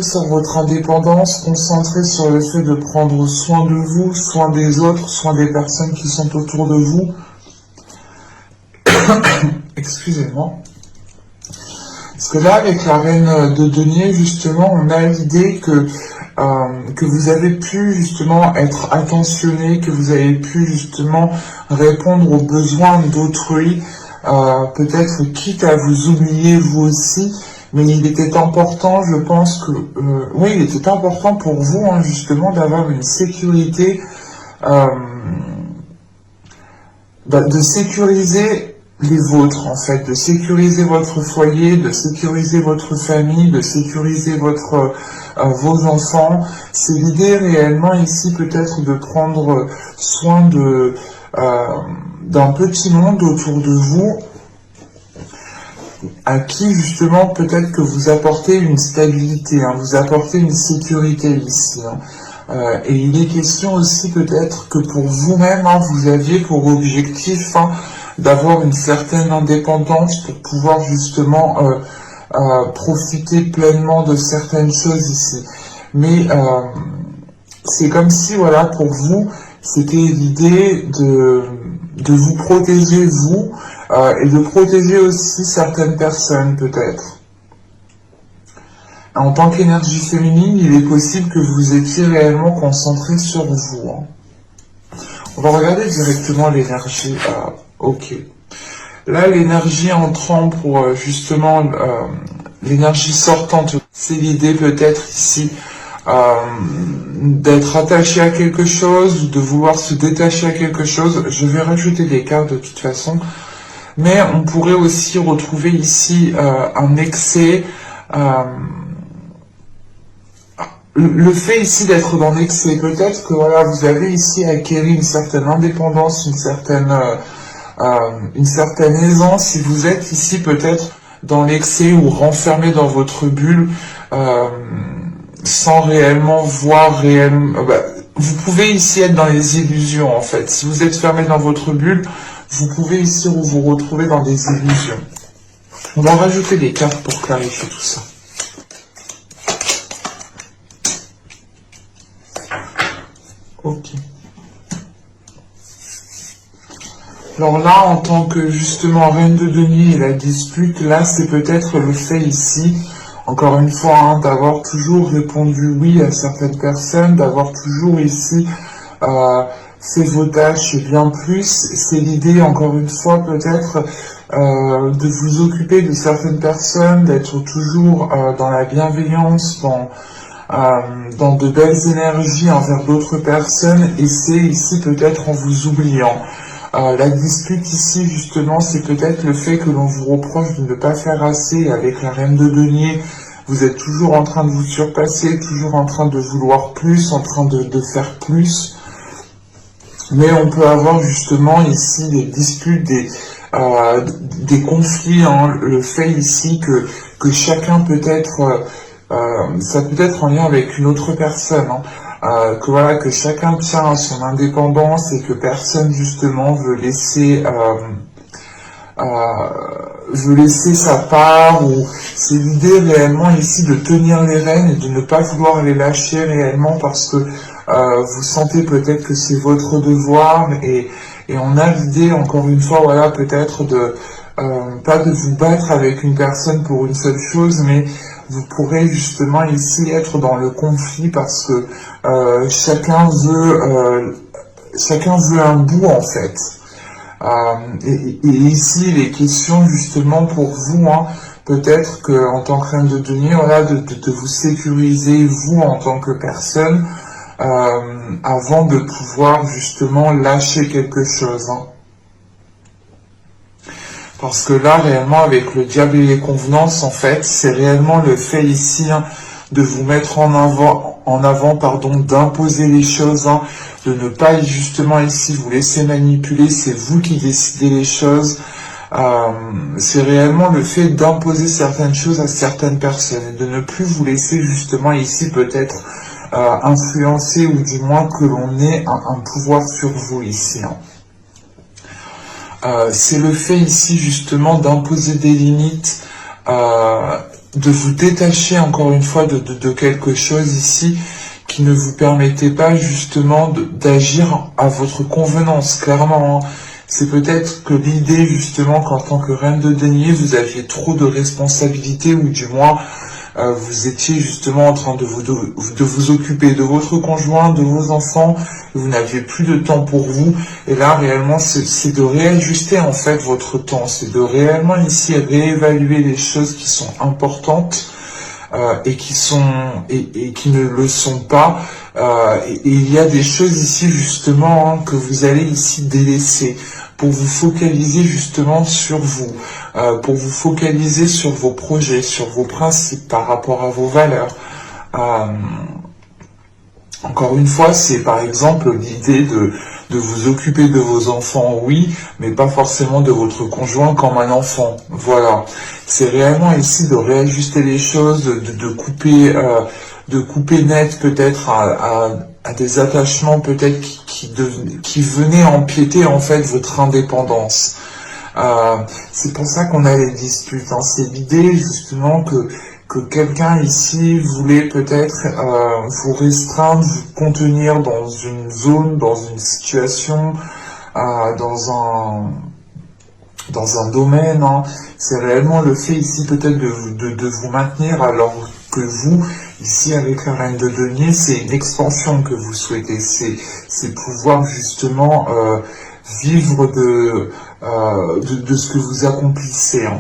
sur votre indépendance, concentré sur le fait de prendre soin de vous, soin des autres, soin des personnes qui sont autour de vous. Excusez-moi. Parce que là, avec la reine de denier, justement, on a l'idée que vous avez pu justement être attentionné, que vous avez pu justement répondre aux besoins d'autrui, peut-être quitte à vous oublier vous aussi. Mais il était important, je pense que, oui, il était important pour vous, hein, justement, d'avoir une sécurité, de sécuriser les vôtres, en fait, de sécuriser votre foyer, de sécuriser votre famille, de sécuriser vos enfants. C'est l'idée réellement ici, peut-être, de prendre soin d'un petit monde autour de vous, à qui justement peut-être que vous apportez une stabilité, hein, vous apportez une sécurité ici. Hein. Et il est question aussi peut-être que pour vous-même, hein, vous aviez pour objectif d'avoir une certaine indépendance pour pouvoir justement profiter pleinement de certaines choses ici. Mais c'est comme si, voilà, pour vous, c'était l'idée de vous protéger, vous, et de protéger aussi certaines personnes, peut-être. En tant qu'énergie féminine, il est possible que vous étiez réellement concentré sur vous. Hein. On va regarder directement l'énergie. Ok. Là, l'énergie entrant pour justement l'énergie sortante, c'est l'idée peut-être ici d'être attaché à quelque chose, ou de vouloir se détacher à quelque chose. Je vais rajouter des cartes de toute façon. Mais on pourrait aussi retrouver ici un excès, le fait ici d'être dans l'excès. Peut-être que voilà, vous avez ici acquéri une certaine indépendance, une certaine aisance. Si vous êtes ici peut-être dans l'excès ou renfermé dans votre bulle, sans réellement voir réellement... vous pouvez ici être dans les illusions en fait. Si vous êtes fermé dans votre bulle, vous pouvez ici vous retrouver dans des illusions. On va rajouter des cartes pour clarifier tout ça. Ok. Alors là, en tant que justement reine de denier et la dispute, là c'est peut-être le fait ici, encore une fois, hein, d'avoir toujours répondu oui à certaines personnes, d'avoir toujours ici fait vos tâches et bien plus. C'est l'idée, encore une fois, peut-être de vous occuper de certaines personnes, d'être toujours dans la bienveillance, dans de belles énergies envers d'autres personnes, et c'est ici peut-être en vous oubliant. La dispute ici, justement, c'est peut-être le fait que l'on vous reproche de ne pas faire assez. Avec la reine de denier, vous êtes toujours en train de vous surpasser, toujours en train de vouloir plus, en train de faire plus. Mais on peut avoir justement ici des disputes, des conflits, hein, le fait ici que chacun peut être, ça peut être en lien avec une autre personne, hein, que voilà, que chacun tient à son indépendance et que personne justement veut laisser sa part, ou c'est l'idée réellement ici de tenir les rênes et de ne pas vouloir les lâcher réellement parce que vous sentez peut-être que c'est votre devoir, et on a l'idée, encore une fois, voilà, peut-être de pas de vous battre avec une personne pour une seule chose, mais vous pourrez justement ici être dans le conflit parce que chacun veut un bout en fait. Et ici, il est question justement pour vous, hein, peut-être qu'en tant que reine de denier, voilà, de vous sécuriser vous en tant que personne, avant de pouvoir justement lâcher quelque chose. Hein. Parce que là, réellement, avec le diable et les convenances, en fait, c'est réellement le fait ici, hein, de vous mettre en avant, d'imposer les choses, hein, de ne pas justement ici vous laisser manipuler, c'est vous qui décidez les choses. C'est réellement le fait d'imposer certaines choses à certaines personnes et de ne plus vous laisser justement ici peut-être influencer, ou du moins que l'on ait un pouvoir sur vous ici. Hein. C'est le fait ici justement d'imposer des limites, de vous détacher encore une fois de quelque chose ici qui ne vous permettait pas justement d'agir à votre convenance, clairement. Hein. C'est peut-être que l'idée justement qu'en tant que reine de denier, vous aviez trop de responsabilités ou du moins vous étiez justement en train de vous occuper de votre conjoint, de vos enfants, vous n'aviez plus de temps pour vous, et là réellement c'est de réajuster en fait votre temps, c'est de réellement ici réévaluer les choses qui sont importantes et qui ne le sont pas, et il y a des choses ici justement hein, que vous allez ici délaisser pour vous focaliser justement sur vous, pour vous focaliser sur vos projets, sur vos principes par rapport à vos valeurs. Encore une fois, c'est par exemple l'idée de vous occuper de vos enfants, oui, mais pas forcément de votre conjoint comme un enfant. Voilà. C'est réellement ici de réajuster les choses, de couper net peut-être à des attachements peut-être qui venaient empiéter en fait votre indépendance. C'est pour ça qu'on a les disputes. Hein. C'est l'idée justement que quelqu'un ici voulait peut-être vous restreindre, vous contenir dans une zone, dans une situation, dans un domaine. Hein. C'est réellement le fait ici peut-être de vous maintenir alors que vous, ici avec la reine de denier, c'est une expansion que vous souhaitez. C'est pouvoir justement vivre de ce que vous accomplissez. Hein.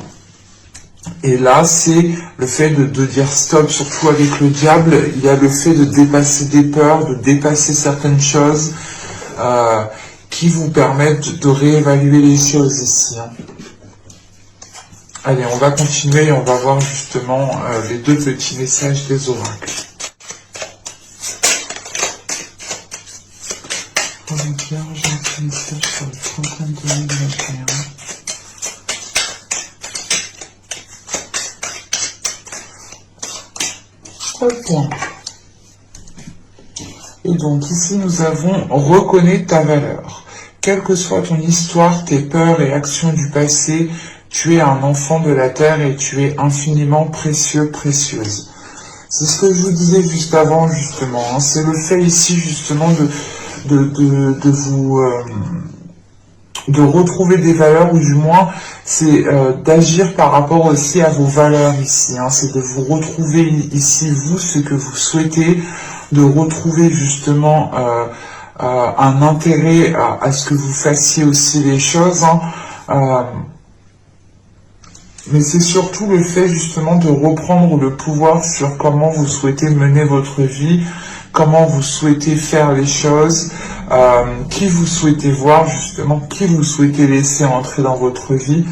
Et là, c'est le fait de dire stop, surtout avec le diable, il y a le fait de dépasser des peurs, de dépasser certaines choses qui vous permettent de réévaluer les choses ici. Hein. Allez, on va continuer et on va voir justement les deux petits messages des oracles. Pour les vierges, un petit message sur le 31 2021. Point. Et donc ici nous avons reconnais ta valeur. Quelle que soit ton histoire, tes peurs et actions du passé, tu es un enfant de la terre et tu es infiniment précieux, précieuse. C'est ce que je vous disais juste avant justement. Hein. C'est le fait ici justement de vous de retrouver des valeurs, ou du moins c'est d'agir par rapport aussi à vos valeurs ici. Hein. C'est de vous retrouver ici, vous, ce que vous souhaitez, de retrouver justement un intérêt à ce que vous fassiez aussi les choses. Hein. Mais c'est surtout le fait justement de reprendre le pouvoir sur comment vous souhaitez mener votre vie, comment vous souhaitez faire les choses, qui vous souhaitez voir justement, qui vous souhaitez laisser entrer dans votre vie.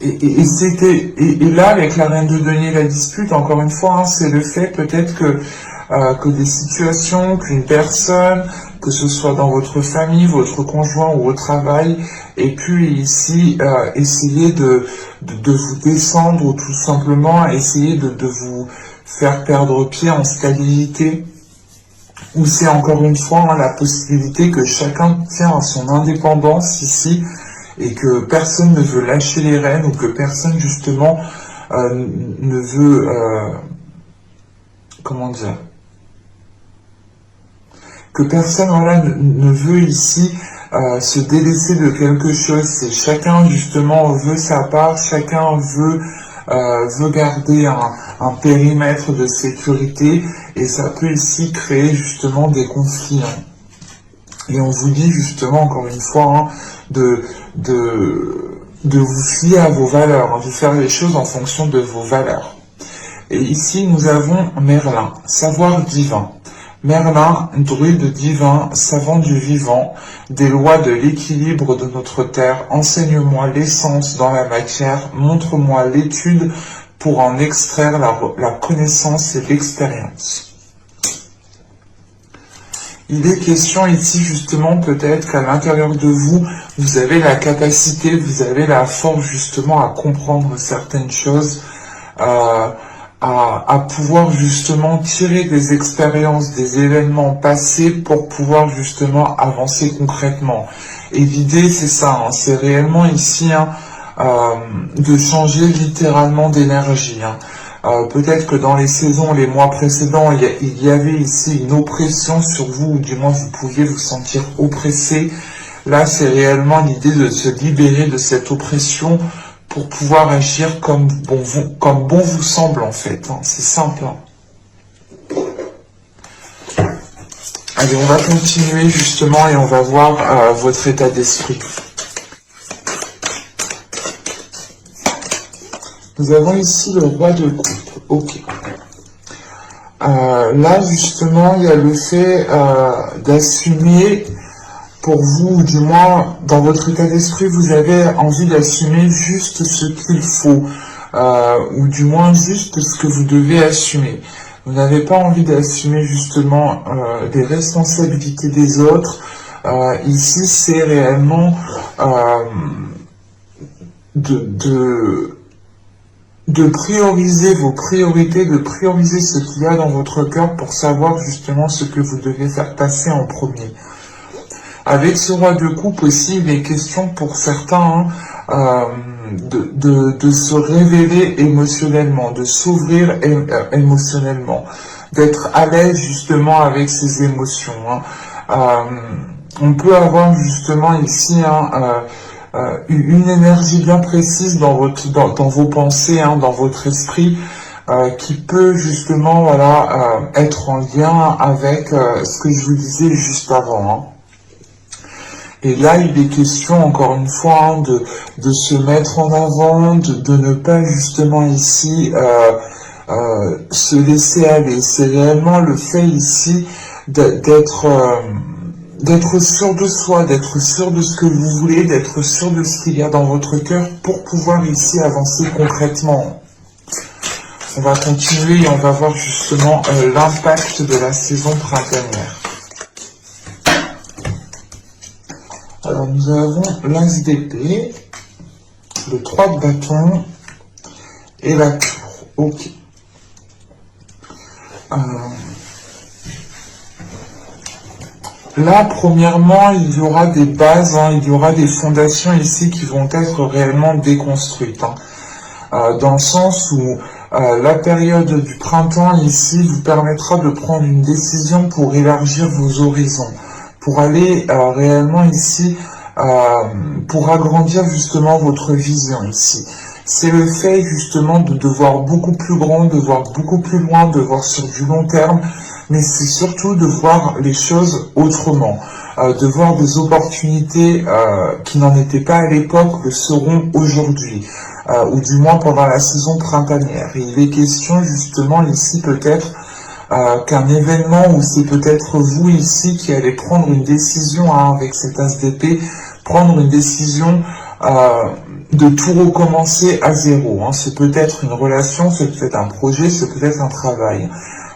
Et là, avec la reine de denier, la dispute, encore une fois, hein, c'est le fait peut-être que des situations, qu'une personne, que ce soit dans votre famille, votre conjoint ou au travail, et puis ici, essayer de vous descendre ou tout simplement essayer de vous faire perdre pied en stabilité, ou c'est encore une fois hein, la possibilité que chacun tient à son indépendance ici, et que personne ne veut lâcher les rênes, ou que personne justement ne veut, comment dire, que personne voilà, ne veut ici se délaisser de quelque chose. C'est chacun justement veut sa part, chacun veut garder un périmètre de sécurité, et ça peut ici créer justement des conflits. Hein. Et on vous dit justement encore une fois hein, de vous fier à vos valeurs, hein, de faire les choses en fonction de vos valeurs. Et ici nous avons Merlin, savoir divin. Merlin, druide divin, savant du vivant, des lois de l'équilibre de notre terre, enseigne-moi l'essence dans la matière, montre-moi l'étude pour en extraire la connaissance et l'expérience. Il est question ici justement peut-être qu'à l'intérieur de vous, vous avez la capacité, vous avez la force justement à comprendre certaines choses, à pouvoir justement tirer des expériences, des événements passés pour pouvoir justement avancer concrètement. Et l'idée c'est ça, hein, c'est réellement ici de changer littéralement d'énergie. Hein. Peut-être que dans les saisons, les mois précédents, il y avait ici une oppression sur vous, ou du moins vous pouviez vous sentir oppressé. Là, c'est réellement l'idée de se libérer de cette oppression pour pouvoir agir comme bon vous semble en fait. Hein. C'est simple. Hein. Allez, on va continuer justement et on va voir votre état d'esprit. Nous avons ici le roi de coupe. Ok. Là, justement, il y a le fait d'assumer pour vous, ou du moins, dans votre état d'esprit, vous avez envie d'assumer juste ce qu'il faut, ou du moins juste ce que vous devez assumer. Vous n'avez pas envie d'assumer justement les responsabilités des autres. Ici, c'est réellement de prioriser vos priorités, de prioriser ce qu'il y a dans votre cœur pour savoir justement ce que vous devez faire passer en premier. Avec ce roi de coupe aussi, il est question pour certains de se révéler émotionnellement, de s'ouvrir émotionnellement, d'être à l'aise justement avec ses émotions. Hein. On peut avoir justement ici une énergie bien précise dans vos pensées, hein, dans votre esprit, qui peut justement être en lien avec ce que je vous disais juste avant. Hein. Et là, il est question, encore une fois, hein, de se mettre en avant, de ne pas justement ici se laisser aller. C'est réellement le fait ici d'être sûr de soi, d'être sûr de ce que vous voulez, d'être sûr de ce qu'il y a dans votre cœur pour pouvoir ici avancer concrètement. On va continuer et on va voir justement l'impact de la saison printanière. Alors nous avons l'as d'épée, le 3 de bâton et la tour. Ok. Là, premièrement, il y aura des bases, hein, il y aura des fondations ici qui vont être réellement déconstruites. Hein. Dans le sens où la période du printemps ici vous permettra de prendre une décision pour élargir vos horizons, pour aller réellement ici, pour agrandir justement votre vision ici. C'est le fait justement de voir beaucoup plus grand, de voir beaucoup plus loin, de voir sur du long terme, mais c'est surtout de voir les choses autrement, de voir des opportunités qui n'en étaient pas à l'époque, le seront aujourd'hui, ou du moins pendant la saison printanière. Et il est question justement ici peut-être qu'un événement où c'est peut-être vous ici qui allez prendre une décision avec cet as d'épée, prendre une décision de tout recommencer à zéro. Hein. C'est peut-être une relation, c'est peut-être un projet, c'est peut-être un travail.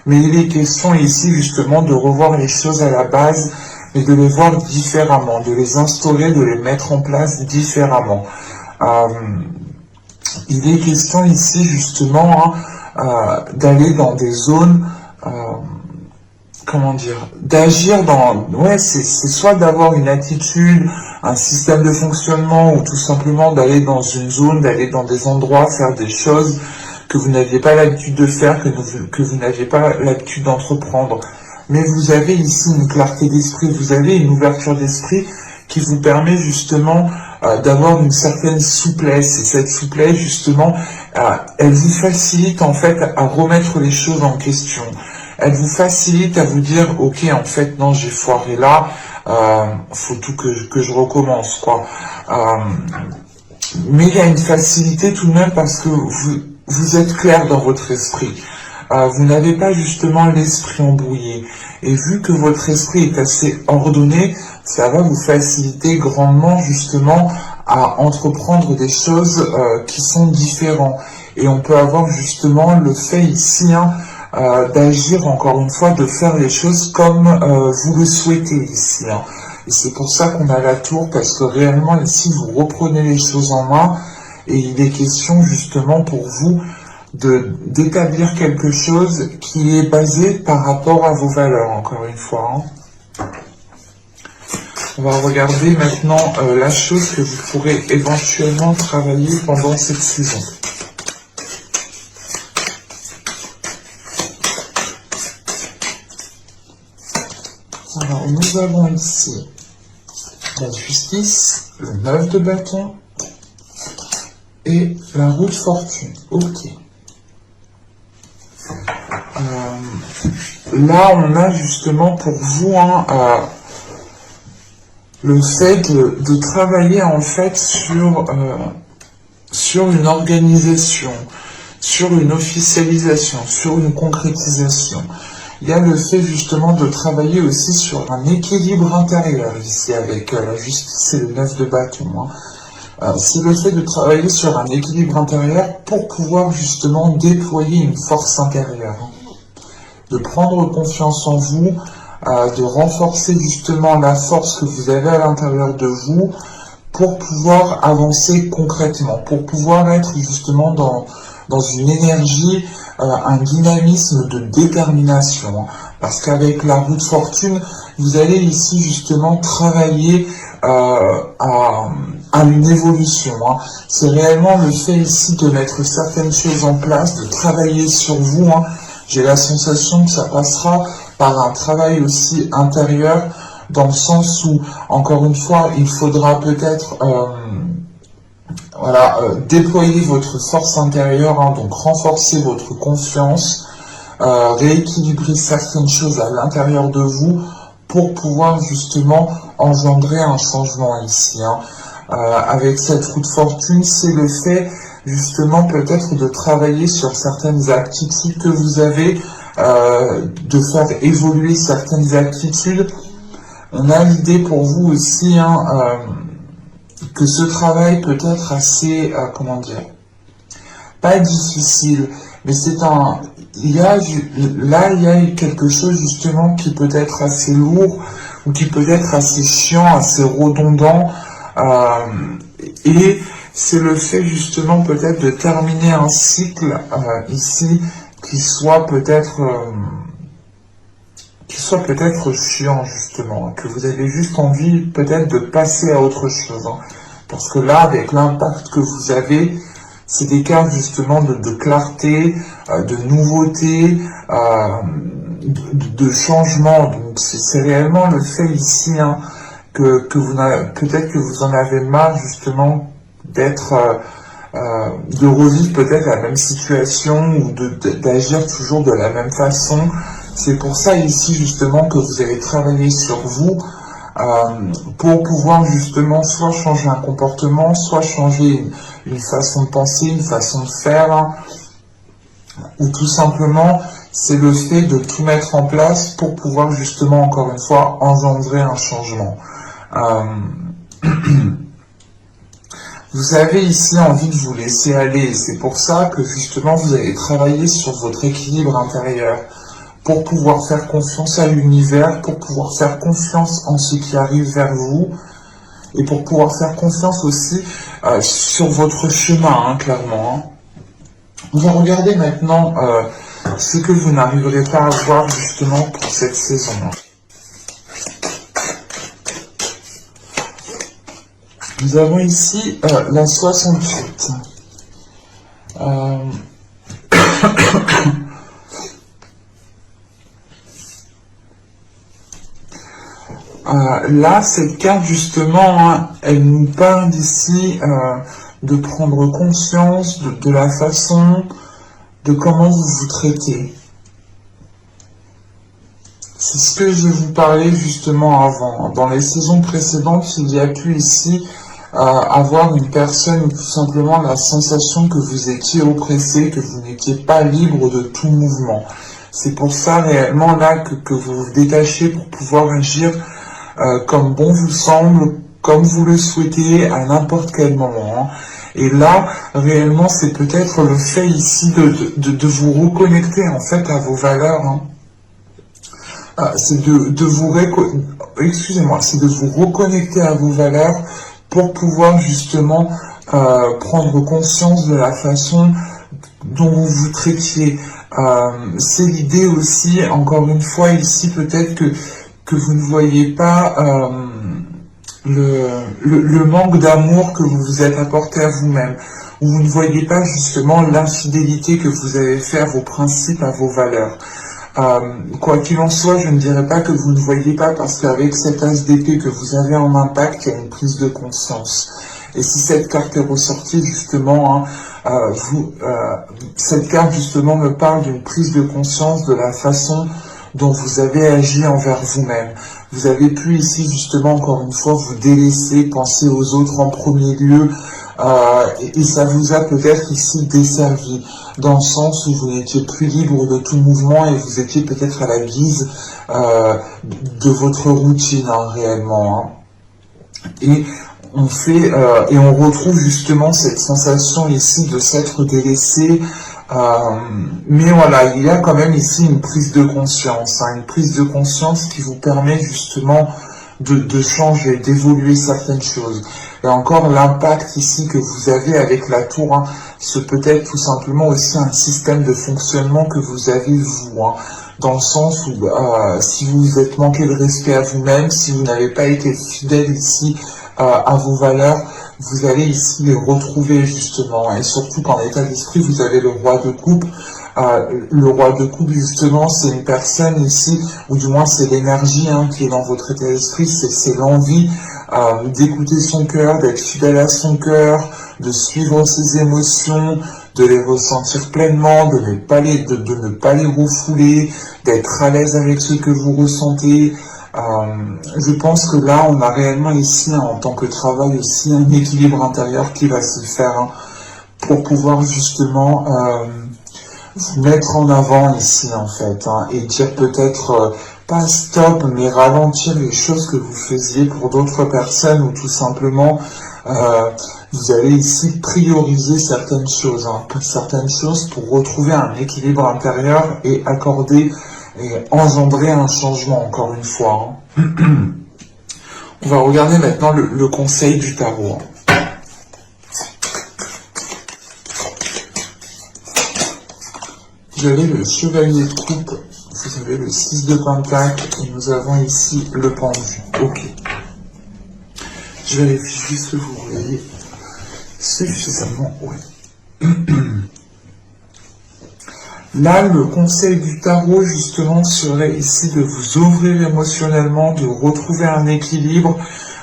Mais il est question ici justement de revoir les choses à la base et de les voir différemment, de les instaurer, de les mettre en place différemment. Il est question ici justement d'aller dans des zones, comment dire, d'agir dans, ouais, c'est soit d'avoir une attitude, un système de fonctionnement, ou tout simplement d'aller dans une zone, d'aller dans des endroits, faire des choses que vous n'aviez pas l'habitude de faire, que vous n'aviez pas l'habitude d'entreprendre. Mais vous avez ici une clarté d'esprit, vous avez une ouverture d'esprit qui vous permet justement d'avoir une certaine souplesse. Et cette souplesse, justement, elle vous facilite en fait à remettre les choses en question. Elle vous facilite à vous dire, ok, en fait, non, j'ai foiré là, faut tout que je recommence, quoi. Mais il y a une facilité tout de même parce que vous êtes clair dans votre esprit. Vous n'avez pas justement l'esprit embrouillé. Et vu que votre esprit est assez ordonné, ça va vous faciliter grandement justement à entreprendre des choses qui sont différentes. Et on peut avoir justement le fait ici d'agir encore une fois, de faire les choses comme vous le souhaitez ici. Hein. Et c'est pour ça qu'on a la tour, parce que réellement ici vous reprenez les choses en main et il est question justement pour vous d'établir quelque chose qui est basé par rapport à vos valeurs, encore une fois. Hein. On va regarder maintenant la chose que vous pourrez éventuellement travailler pendant cette saison. Alors, nous avons ici la justice, le 9 de bâton et la roue de fortune. Ok. Là, on a justement pour vous le fait de travailler en fait sur une organisation, sur une officialisation, sur une concrétisation. Il y a le fait justement de travailler aussi sur un équilibre intérieur ici avec la justice et le 9 de bâton. C'est le fait de travailler sur un équilibre intérieur pour pouvoir justement déployer une force intérieure. De prendre confiance en vous, de renforcer justement la force que vous avez à l'intérieur de vous pour pouvoir avancer concrètement, pour pouvoir être justement dans une énergie, un dynamisme de détermination. Parce qu'avec la roue de fortune, vous allez ici justement travailler à une évolution. C'est réellement le fait ici de mettre certaines choses en place, de travailler sur vous. J'ai la sensation que ça passera par un travail aussi intérieur, dans le sens où, encore une fois, il faudra peut-être déployer votre force intérieure, donc renforcer votre confiance, rééquilibrer certaines choses à l'intérieur de vous pour pouvoir justement engendrer un changement ici. Avec cette roue de fortune, c'est le fait justement peut-être de travailler sur certaines aptitudes que vous avez, de faire évoluer certaines aptitudes. On a l'idée pour vous aussi que ce travail peut être assez, pas difficile, mais il y a quelque chose justement qui peut être assez lourd, ou qui peut être assez chiant, assez redondant, et c'est le fait justement peut-être de terminer un cycle ici qui soit peut-être chiant justement, que vous avez juste envie peut-être de passer à autre chose. Parce que là, avec l'impact que vous avez, c'est des cartes justement de clarté, de nouveauté, de changement. Donc c'est réellement le fait ici que peut-être que vous en avez marre justement d'être, de revivre peut-être la même situation ou d'agir toujours de la même façon. C'est pour ça ici justement que vous allez travailler sur vous pour pouvoir justement soit changer un comportement, soit changer une façon de penser, une façon de faire, ou tout simplement c'est le fait de tout mettre en place pour pouvoir justement encore une fois engendrer un changement. Vous avez ici envie de vous laisser aller, c'est pour ça que justement vous allez travailler sur votre équilibre intérieur, pour pouvoir faire confiance à l'univers, pour pouvoir faire confiance en ce qui arrive vers vous, et pour pouvoir faire confiance aussi sur votre chemin, clairement. On va regarder maintenant ce que vous n'arriverez pas à voir justement pour cette saison. Nous avons ici la 68. Là, cette carte, justement, elle nous parle d'ici de prendre conscience de la façon de comment vous vous traitez. C'est ce que je vous parlais justement avant. Dans les saisons précédentes, il y a pu ici avoir une personne ou tout simplement la sensation que vous étiez oppressé, que vous n'étiez pas libre de tout mouvement. C'est pour ça réellement là que vous vous détachez pour pouvoir agir comme bon vous semble, comme vous le souhaitez à n'importe quel moment. Et là, réellement, c'est peut-être le fait ici de vous reconnecter en fait à vos valeurs. C'est de vous reconnecter à vos valeurs pour pouvoir justement prendre conscience de la façon dont vous vous traitiez. C'est l'idée aussi, encore une fois ici, peut-être que vous ne voyez pas le manque d'amour que vous vous êtes apporté à vous-même, où vous ne voyez pas justement l'infidélité que vous avez fait à vos principes, à vos valeurs. Quoi qu'il en soit, je ne dirais pas que vous ne voyez pas, parce qu'avec cet as d'épée que vous avez en impact, il y a une prise de conscience. Et si cette carte est ressortie, justement, cette carte justement me parle d'une prise de conscience de la façon dont vous avez agi envers vous-même. Vous avez pu ici justement encore une fois vous délaisser, penser aux autres en premier lieu, et ça vous a peut-être ici desservi, dans le sens où vous n'étiez plus libre de tout mouvement et vous étiez peut-être à la guise de votre routine réellement. Et on retrouve justement cette sensation ici de s'être délaissé. Mais voilà, il y a quand même ici une prise de conscience, une prise de conscience qui vous permet justement de changer, d'évoluer certaines choses. Et encore l'impact ici que vous avez avec la tour, c'est peut-être tout simplement aussi un système de fonctionnement que vous avez vous, dans le sens où si vous vous êtes manqué de respect à vous-même, si vous n'avez pas été fidèle ici à vos valeurs, vous allez ici les retrouver justement, et surtout qu'en état d'esprit vous avez le roi de coupe. Le roi de coupe justement, c'est une personne ici, ou du moins c'est l'énergie qui est dans votre état d'esprit, c'est l'envie d'écouter son cœur, d'être fidèle à son cœur, de suivre ses émotions, de les ressentir pleinement, de ne pas les refouler, d'être à l'aise avec ce que vous ressentez. Je pense que là, on a réellement ici, en tant que travail aussi, un équilibre intérieur qui va se faire pour pouvoir justement vous mettre en avant ici, en fait, et dire peut-être pas stop, mais ralentir les choses que vous faisiez pour d'autres personnes, ou tout simplement, vous allez ici prioriser certaines choses pour retrouver un équilibre intérieur et accorder et engendrer un changement, encore une fois. On va regarder maintenant le conseil du tarot. Vous avez le chevalier de coupe, vous avez le 6 de pentacle, et nous avons ici le pendu. Ok. Je vérifie juste que vous voyez suffisamment. Ouais. Là, le conseil du tarot, justement, serait ici de vous ouvrir émotionnellement, de retrouver un équilibre,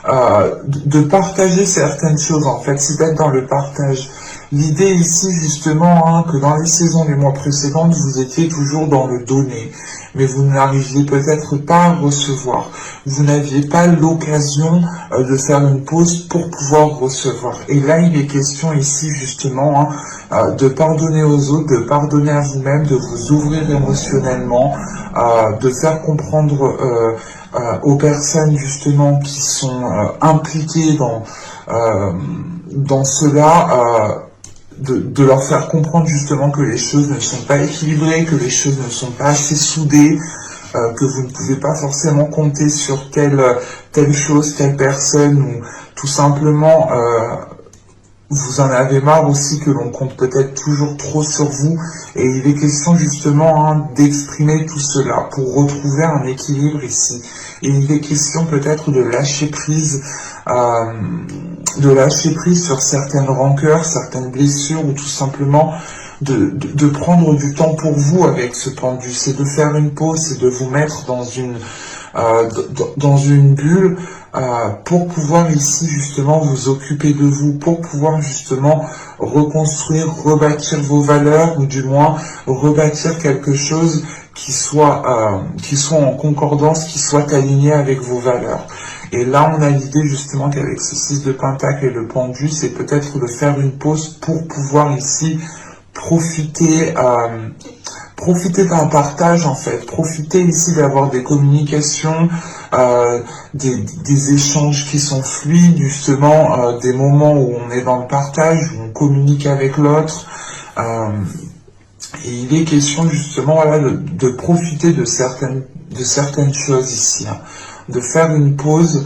de partager certaines choses, en fait, c'est d'être dans le partage. L'idée ici, justement, que dans les saisons des mois précédentes, vous étiez toujours dans le donner, mais vous n'arriviez peut-être pas à recevoir. Vous n'aviez pas l'occasion de faire une pause pour pouvoir recevoir. Et là, il est question ici, justement, de pardonner aux autres, de pardonner à vous-même, de vous ouvrir émotionnellement, de faire comprendre aux personnes, justement, qui sont impliquées dans cela, de leur faire comprendre justement que les choses ne sont pas équilibrées, que les choses ne sont pas assez soudées, que vous ne pouvez pas forcément compter sur telle chose, telle personne, ou tout simplement vous en avez marre aussi que l'on compte peut-être toujours trop sur vous, et il est question justement d'exprimer tout cela pour retrouver un équilibre ici. Et il est question peut-être de lâcher prise sur certaines rancœurs, certaines blessures, ou tout simplement de prendre du temps pour vous avec ce pendu. C'est de faire une pause, c'est de vous mettre dans une bulle pour pouvoir ici justement vous occuper de vous, pour pouvoir justement reconstruire, rebâtir vos valeurs, ou du moins rebâtir quelque chose qui soit en concordance, qui soit aligné avec vos valeurs. Et là, on a l'idée justement qu'avec ce 6 de pentacle et le pendu, c'est peut-être de faire une pause pour pouvoir ici profiter d'un partage, en fait, profiter ici d'avoir des communications, des échanges qui sont fluides, justement, des moments où on est dans le partage, où on communique avec l'autre, et il est question justement de profiter de certaines choses ici, de faire une pause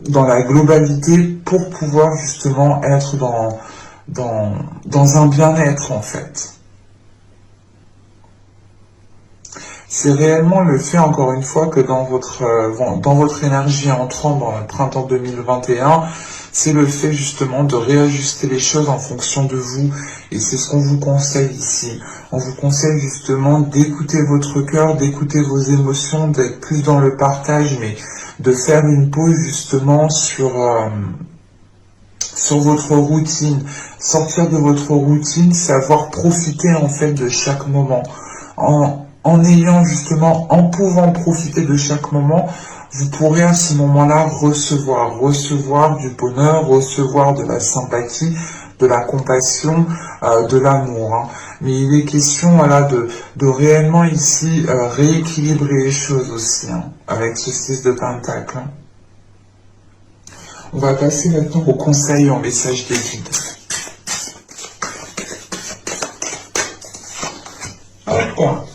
dans la globalité pour pouvoir justement être dans un bien-être, en fait. C'est réellement le fait, encore une fois, que dans votre énergie entrant dans le printemps 2021, c'est le fait justement de réajuster les choses en fonction de vous. Et c'est ce qu'on vous conseille ici. On vous conseille justement d'écouter votre cœur, d'écouter vos émotions, d'être plus dans le partage, mais de faire une pause justement sur votre routine. Sortir de votre routine, savoir profiter en fait de chaque moment. En pouvant profiter de chaque moment, vous pourrez à ce moment-là recevoir du bonheur, recevoir de la sympathie, de la compassion, de l'amour. Hein. Mais il est question, voilà, de réellement ici rééquilibrer les choses aussi, hein, avec ce 6 de Pentacle. Hein. On va passer maintenant au conseil en message des guides. Hop.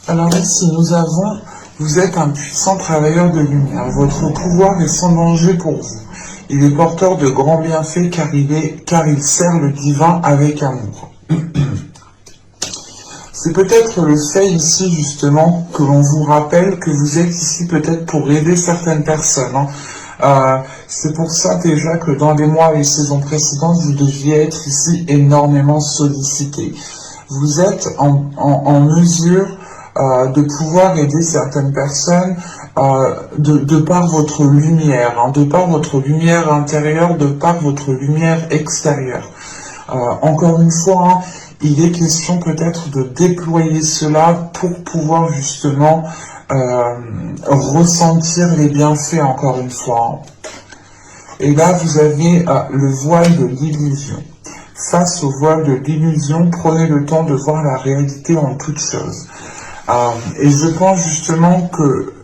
Alors ici, vous êtes un puissant travailleur de lumière. Votre pouvoir est sans danger pour vous. Il est porteur de grands bienfaits car il sert le divin avec amour. C'est peut-être le fait ici justement que l'on vous rappelle que vous êtes ici peut-être pour aider certaines personnes. Hein. C'est pour ça déjà que dans les mois et les saisons précédentes, vous deviez être ici énormément sollicité. Vous êtes en mesure de pouvoir aider certaines personnes de par votre lumière, hein, de par votre lumière intérieure, de par votre lumière extérieure. Encore une fois, hein, il est question peut-être de déployer cela pour pouvoir justement ressentir les bienfaits, encore une fois. Hein. Et là, vous avez le voile de l'illusion. Face au voile de l'illusion, prenez le temps de voir la réalité en toute chose. Et je pense justement que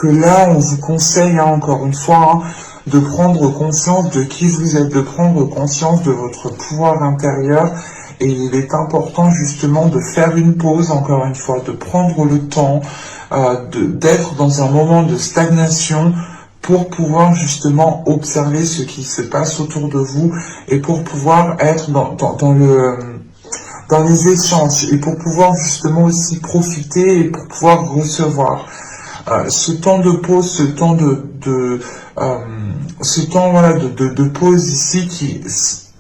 là, on vous conseille, hein, encore une fois, hein, de prendre conscience de qui vous êtes, de prendre conscience de votre pouvoir intérieur. Et il est important justement de faire une pause, encore une fois, de prendre le temps d'être dans un moment de stagnation pour pouvoir justement observer ce qui se passe autour de vous et pour pouvoir être dans les échanges et pour pouvoir justement aussi profiter et pour pouvoir recevoir. Ce temps de pause, ce temps de pause ici qui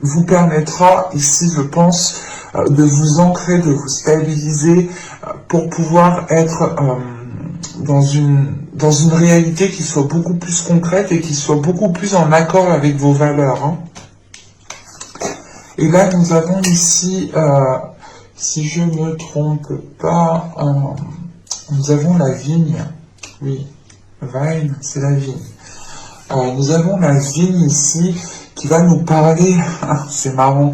vous permettra ici, je pense, de vous ancrer, de vous stabiliser pour pouvoir être dans une réalité qui soit beaucoup plus concrète et qui soit beaucoup plus en accord avec vos valeurs. Hein. Et là, nous avons ici, si je ne me trompe pas, nous avons la vigne. Oui, Vine, c'est la vigne. Nous avons la vigne ici qui va nous parler, c'est marrant,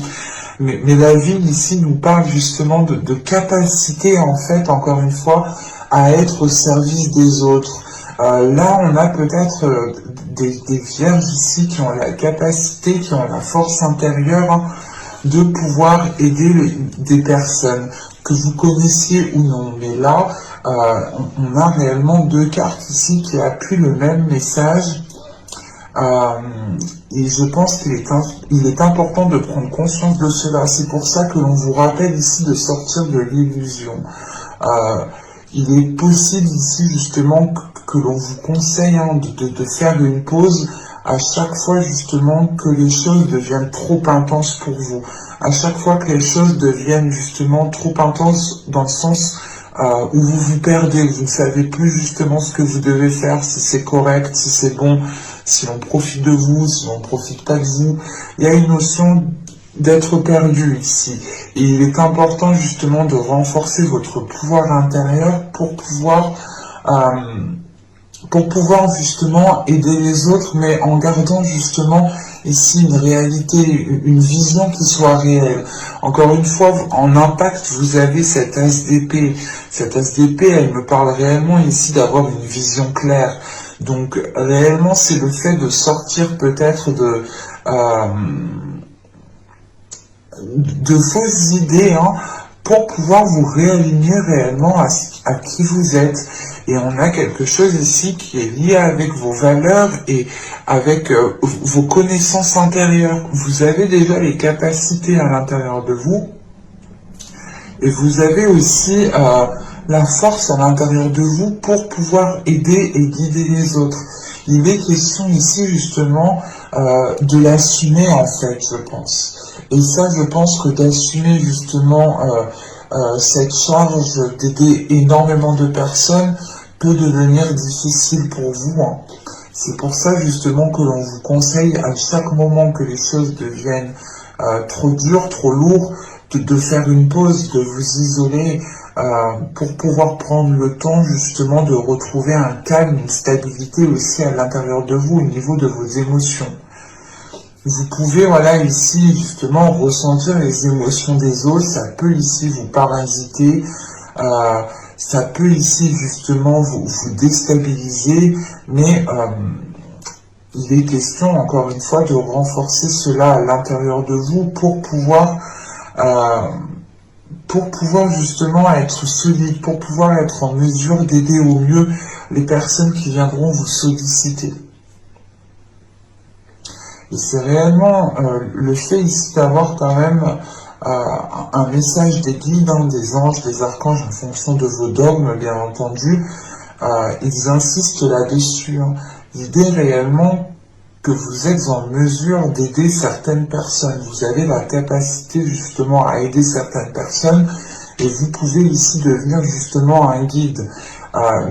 mais la vigne ici nous parle justement de capacité, en fait, encore une fois, à être au service des autres. Là, on a peut-être des vierges ici qui ont la capacité, qui ont la force intérieure, hein, de pouvoir aider des personnes, que vous connaissiez ou non. Mais là, on a réellement deux cartes ici qui appuient le même message. Et je pense qu'il est important de prendre conscience de cela. C'est pour ça que l'on vous rappelle ici de sortir de l'illusion. Il est possible ici justement que l'on vous conseille, hein, de faire une pause à chaque fois justement que les choses deviennent trop intenses pour vous. À chaque fois que les choses deviennent justement trop intenses dans le sens où vous vous perdez, vous ne savez plus justement ce que vous devez faire, si c'est correct, si c'est bon, si l'on profite de vous, si l'on ne profite pas de vous. Il y a une notion d'être perdu ici. Et il est important justement de renforcer votre pouvoir intérieur pour pouvoir justement aider les autres, mais en gardant justement ici une réalité, une vision qui soit réelle. Encore une fois, en impact, vous avez cette as d'épée. Cette as d'épée, elle me parle réellement ici d'avoir une vision claire. Donc réellement, c'est le fait de sortir peut-être de fausses idées, hein, pour pouvoir vous réaligner réellement à qui vous êtes. Et on a quelque chose ici qui est lié avec vos valeurs et avec vos connaissances intérieures. Vous avez déjà les capacités à l'intérieur de vous. Et vous avez aussi la force à l'intérieur de vous pour pouvoir aider et guider les autres. Il est question ici justement de l'assumer en fait, je pense. Et ça, je pense que d'assumer justement cette charge d'aider énormément de personnes peut devenir difficile pour vous, hein. C'est pour ça justement que l'on vous conseille à chaque moment que les choses deviennent trop dures, trop lourdes, de faire une pause, de vous isoler pour pouvoir prendre le temps justement de retrouver un calme, une stabilité aussi à l'intérieur de vous, au niveau de vos émotions. Vous pouvez, voilà, ici, justement, ressentir les émotions des autres, ça peut ici vous parasiter, ça peut ici, justement, vous déstabiliser, mais il est question, encore une fois, de renforcer cela à l'intérieur de vous pour pouvoir justement être solide, pour pouvoir être en mesure d'aider au mieux les personnes qui viendront vous solliciter. Et c'est réellement le fait ici d'avoir quand même un message des guides, hein, des anges, des archanges en fonction de vos dogmes, bien entendu. Ils insistent là-dessus, hein. L'idée réellement que vous êtes en mesure d'aider certaines personnes. Vous avez la capacité justement à aider certaines personnes et vous pouvez ici devenir justement un guide.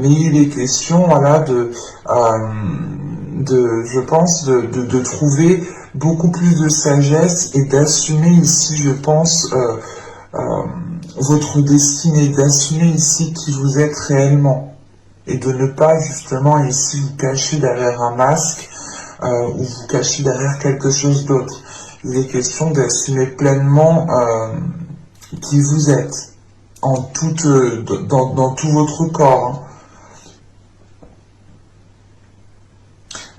Mais il est question, voilà, je pense, de trouver beaucoup plus de sagesse et d'assumer ici, je pense, votre destinée, d'assumer ici qui vous êtes réellement et de ne pas justement ici vous cacher derrière un masque ou vous cacher derrière quelque chose d'autre. Il est question d'assumer pleinement qui vous êtes en dans tout votre corps, hein.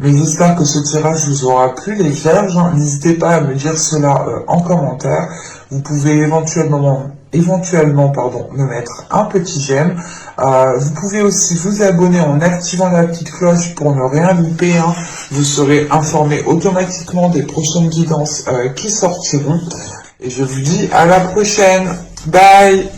Mais j'espère que ce tirage vous aura plu, les vierges. N'hésitez pas à me dire cela en commentaire. Vous pouvez éventuellement me mettre un petit j'aime. Vous pouvez aussi vous abonner en activant la petite cloche pour ne rien louper, hein. Vous serez informé automatiquement des prochaines guidances qui sortiront. Et je vous dis à la prochaine. Bye!